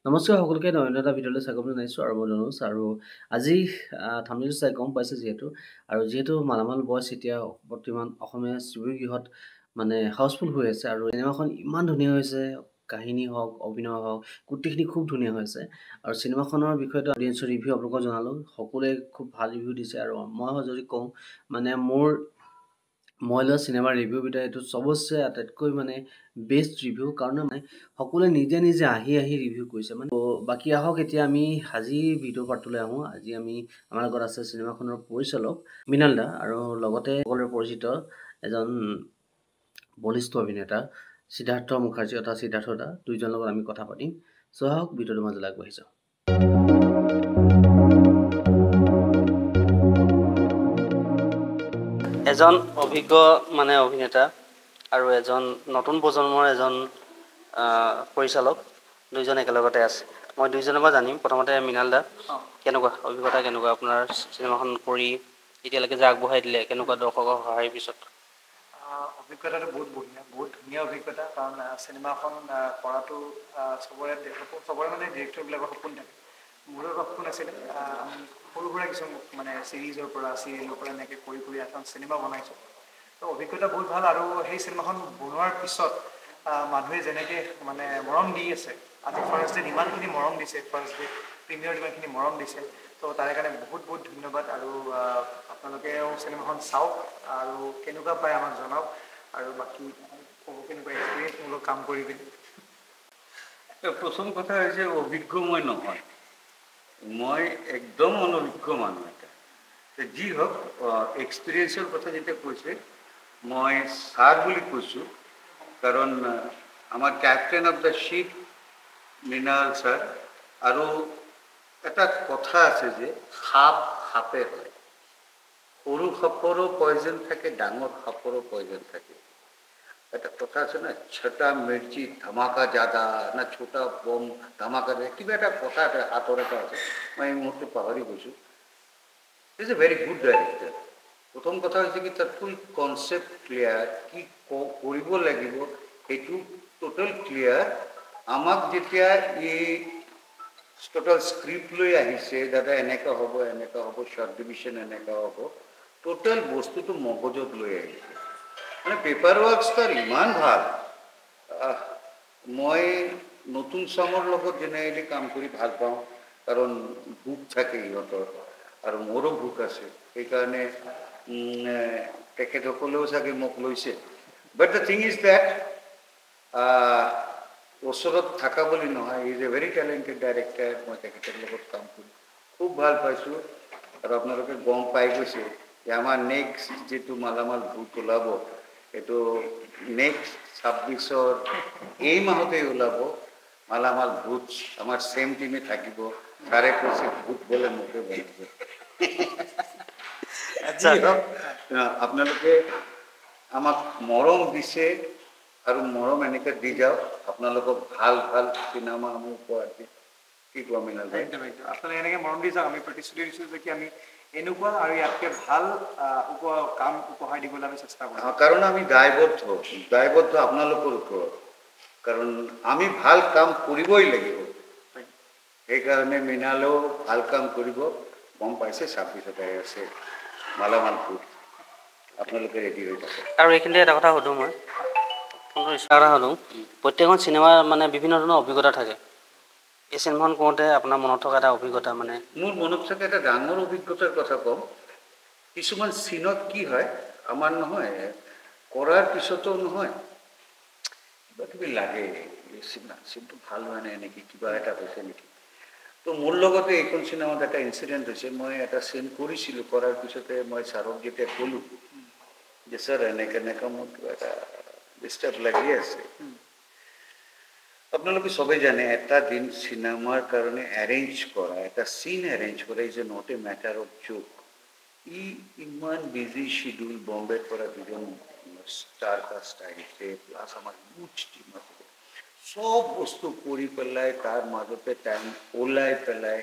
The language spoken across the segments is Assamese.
নমস্কাৰ সকলোকে নতুন এটা ভিডিঅ'লৈ স্বাগতম জনাইছোঁ আৰু মই অনুজ আৰু আজি থাম্বনেইল চাই গম পাইছে যিহেতু মালামাল বয়ছ এতিয়া বৰ্তমান অসমীয়া চিনেগৃহত মানে হাউচফুল হৈ আছে আৰু চিনেমাখন ইমান ধুনীয়া হৈছে কাহিনী হওক অভিনয় হওক গোটেইখিনি খুব ধুনীয়া হৈছে আৰু চিনেমাখনৰ বিষয়টো অডিয়েন্সৰ ৰিভিউ আপোনালোকক জনালোঁ সকলোৱে খুব ভাল ৰিভিউ দিছে আৰু মই যদি কওঁ মানে মই লোৱা চিনেমাৰ ৰিভিউৰ ভিতৰত এইটো চবতছে আটাইতকৈ মানে বেষ্ট ৰিভিউ কাৰণ মানে সকলোৱে নিজে আহি ৰিভিউ কৰিছে মানে বাকী আহক এতিয়া আমি আজি ভিডিঅ' পাৰ্টলৈ আহোঁ আজি আমাৰ লগত আছে চিনেমাখনৰ পৰিচালক মৃণাল দা আৰু লগতে সকলোৰে পৰিচিত এজন বলিষ্ঠ অভিনেতা সিদ্ধাৰ্থ মুখাৰ্জী তথা সিদ্ধাৰ্থ দা দুইজনৰ লগত আমি কথা পাতিম চ' আহক ভিডিঅ'টোৰ মাজলৈ আগবাঢ়িছোঁ এজন অভিজ্ঞ মানে অভিনেতা আৰু এজন নতুন প্ৰজন্মৰ এজন পৰিচালক দুইজন একেলগতে আছে মই দুইজনৰ পৰা জানিম প্ৰথমতে মৃণাল দা কেনেকুৱা অভিজ্ঞতা কেনেকুৱা আপোনাৰ চিনেমাখন কৰি এতিয়ালৈকে যে আগবঢ়াই দিলে কেনেকুৱা দৰ্শকৰ সহায়ৰ পিছত অভিজ্ঞতাটো বহুত বঢ়িয়া বহুত ধুনীয়া অভিজ্ঞতা কাৰণ চিনেমাখন কৰাটো চবৰে মানে ডিৰেক্টৰবিলাকৰ সপোন থাকে মোৰো সপোন আছিলে আমি সৰু সুৰা কিছুমান মানে চিৰিজৰ পৰা চিৰিয়েলৰ পৰা এনেকৈ কৰি এখন চিনেমা বনাইছোঁ তো অভিজ্ঞতা বহুত ভাল আৰু সেই চিনেমাখন বনোৱাৰ পিছত মানুহে যেনেকৈ মানে মৰম দি আছে আজি ফাৰ্ষ্ট ডেত ইমানখিনি মৰম দিছে ফাৰ্ষ্ট ডে প্ৰিমিয়াৰত ইমানখিনি মৰম দিছে তো তাৰে কাৰণে বহুত বহুত ধন্যবাদ আৰু আপোনালোকেও চিনেমাখন চাওক আৰু কেনেকুৱা পায় আমাক জনাওক আৰু বাকী ক'ব কেনেকুৱা এক্সপিৰিয়েঞ্চমূলক কাম কৰি পিনি প্ৰথম কথা হৈছে অভিজ্ঞ মই নহয় মই একদম অনভিজ্ঞ মানুহ এটা যি হওক এক্সপিৰিয়েঞ্চৰ কথা যেতিয়া কৈছে মই ছাৰ বুলি কৈছোঁ কাৰণ আমাৰ captain of the ship Mrinal sir আৰু এটা কথা আছে যে সাপে হয় সৰু সাপৰো পয়জন থাকে ডাঙৰ সাপৰো পয়জন থাকে এটা কথা আছে না ছোটা মিৰ্চি ধামাকা জাদা না ছোটা বম ধামাকা জাদা কিবা এটা কথা এটা হাতৰ এটা আছে মই এই মুহূৰ্তে পাহৰি গৈছোঁ is a very good director প্ৰথম কথা হৈছে কি তাৰ ফুল কনচেপ্ট ক্লিয়াৰ কি কৰিব লাগিব সেইটো টোটেল ক্লিয়াৰ আমাক যেতিয়া এই টোটেল স্ক্ৰিপ্ট লৈ আহিছে দাদা এনেকুৱা হ'ব শ্বৰ্ট ডিভিশ্যন এনেকুৱা হ'ব টোটেল বস্তুটো মগজত লৈ আহিছে মানে পেপাৰ ৱৰ্কছ তাৰ ইমান ভাল মই নতুন চামৰ লগত জেনেৰেলি কাম কৰি ভাল পাওঁ কাৰণ বুক থাকে ইহঁতৰ আৰু মোৰো বুক আছে সেইকাৰণে তেখেতসকলেও চাগে মোক লৈছে বাট দ্য থিং ইজ ডেট ওচৰত থকা বুলি নহয় is a very talented director মই তেখেতৰ লগত কাম কৰি খুব ভাল পাইছোঁ আৰু আপোনালোকে গম পাই গৈছে যে আমাৰ নেক্সট যিটো মালামাল ভূত ওলাব এইটো নেক্সট 26-ৰ এই মাহতেই ওলাব মালামাল ভূত আমাৰ ছেম টিমে থাকিব ছাৰে কৈছে ভূত বোলে মোকে বনাব যি হওক আপোনালোকে আমাক মৰম দিছে আৰু মৰম এনেকৈ দি যাওক আপোনালোকক ভাল ভাল চিনেমাসমূহ উপহাৰ দি কি কোৱা মৃণাল ভাই আপোনালোকে এনেকৈ মৰম দি যাওক আমি প্ৰতিশ্ৰুতি দিছোঁ যে কি আমি এনেকুৱা আৰু ইয়াতকৈ ভাল কাম উপহাৰ দিবলৈ আমি চেষ্টা কৰিম কাৰণ আমি দায়বদ্ধ আপোনালোকৰ ওপৰত কাৰণ আমি ভাল কাম কৰিবই লাগিব সেইকাৰণে মৃণালেও ভাল কাম কৰিব গম পাইছে 26 আছে মালামাল ভূত আপোনালোকে ৰেডি হৈ থাকে আৰু এইখিনিতে এটা কথা সুধোঁ মই ফোনটো ইচ্ছা সুধোঁ প্ৰত্যেকখন চিনেমাৰ মানে বিভিন্ন ধৰণৰ অভিজ্ঞতা থাকে এই চিনেমাখন কৰোঁতে আপোনাৰ মনত থকা এটা অভিজ্ঞতা মানে মোৰ মনত থাকে এটা ডাঙৰ অভিজ্ঞতাৰ কথা কওঁ কিছুমান চিনত কি হয় আমাৰ নহয় কৰাৰ পিছতো নহয় কিবা কিবি লাগে চিনটো ভাল হোৱা নাই নেকি কিবা এটা হৈছে নেকি তো মোৰ লগতে এইখন চিনেমাত এটা ইনচিডেণ্ট হৈছে মই এটা চিন কৰিছিলোঁ কৰাৰ পিছতে মই ছাৰক যেতিয়া ক'লোঁ যে ছাৰ এনেকৈ মোৰ কিবা এটা ডিষ্টাৰ্ব লাগি আছে আপোনালোকে চবেই জানে এটা দিন চিনেমাৰ কাৰণে এৰেঞ্জ কৰা এটা চিন এৰেঞ্জ কৰা is a not a matter of joke ইমান বিজি শিডিউল বম্বেৰ পৰা দুজন ষ্টাৰ কাষ্ট আহিছে প্লাছ আমাৰ হিউজ টিম আছে চব বস্তু কৰি পেলাই তাৰ মাজতে টাইম ওলাই পেলাই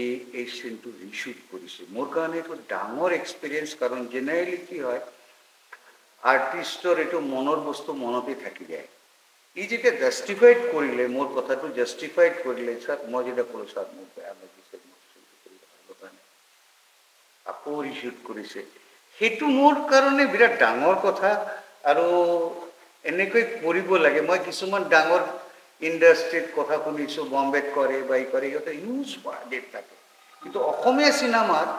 এই চিনটো ৰিশ্বুট কৰিছে মোৰ কাৰণে এইটো ডাঙৰ এক্সপিৰিয়েঞ্চ কাৰণ জেনেৰেলি কি হয় আৰ্টিষ্টৰ এইটো মনৰ বস্তু মনতে থাকি যায় ই যেতিয়া জাষ্টিফাইড কৰিলে মোৰ কথাটো জাষ্টিফাইড কৰিলে ছাৰ মই যেতিয়া ক'লোঁ ছাৰ মোক বেয়া লাগিছে আকৌ ৰিচিউট কৰিছে সেইটো মোৰ কাৰণে বিৰাট ডাঙৰ কথা আৰু এনেকৈ কৰিব লাগে মই কিছুমান ডাঙৰ ইণ্ডাষ্ট্ৰীত কথা শুনিছোঁ বম্বেত কৰে বা ই কৰে সিহঁতে ইউজ ডেট থাকে কিন্তু অসমীয়া চিনেমাত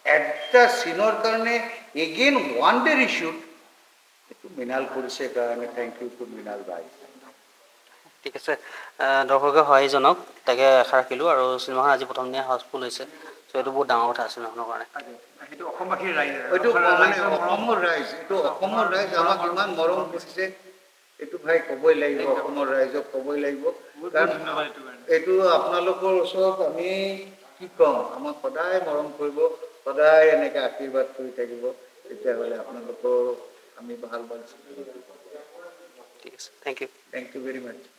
এটা চিনৰ কাৰণে এগেইন ওৱান ডে ৰিচিউট এইটো মৃণাল কৰিছে কাৰণে থেংক ইউ টু মৃণাল ভাই ঠিক আছে দৰ্শকে সহায় জনাওক তাকে আশা ৰাখিলোঁ আৰু চিনেমাখন আজি প্ৰথম দিনা হাউচফুল হৈছে চ' এইটো বহুত ডাঙৰ কথা চিনেমাখনৰ কাৰণে সেইটো অসমবাসীৰ ৰাইজ এইটো মানে অসমৰ ৰাইজ এইটো অসমৰ ৰাইজ আমাক ইমান মৰম কৰিছে এইটো ভাই ক'বই লাগিব অসমৰ ৰাইজক ক'বই লাগিব কাৰণ এইটো আপোনালোকৰ ওচৰত আমি কি ক'ম আমাক সদায় মৰম কৰিব সদায় এনেকৈ আশীৰ্বাদ কৰি থাকিব তেতিয়াহ'লে আপোনালোকৰ আমি ভাল ভাল ঠিক আছে থেংক ইউ ভেৰি মাছ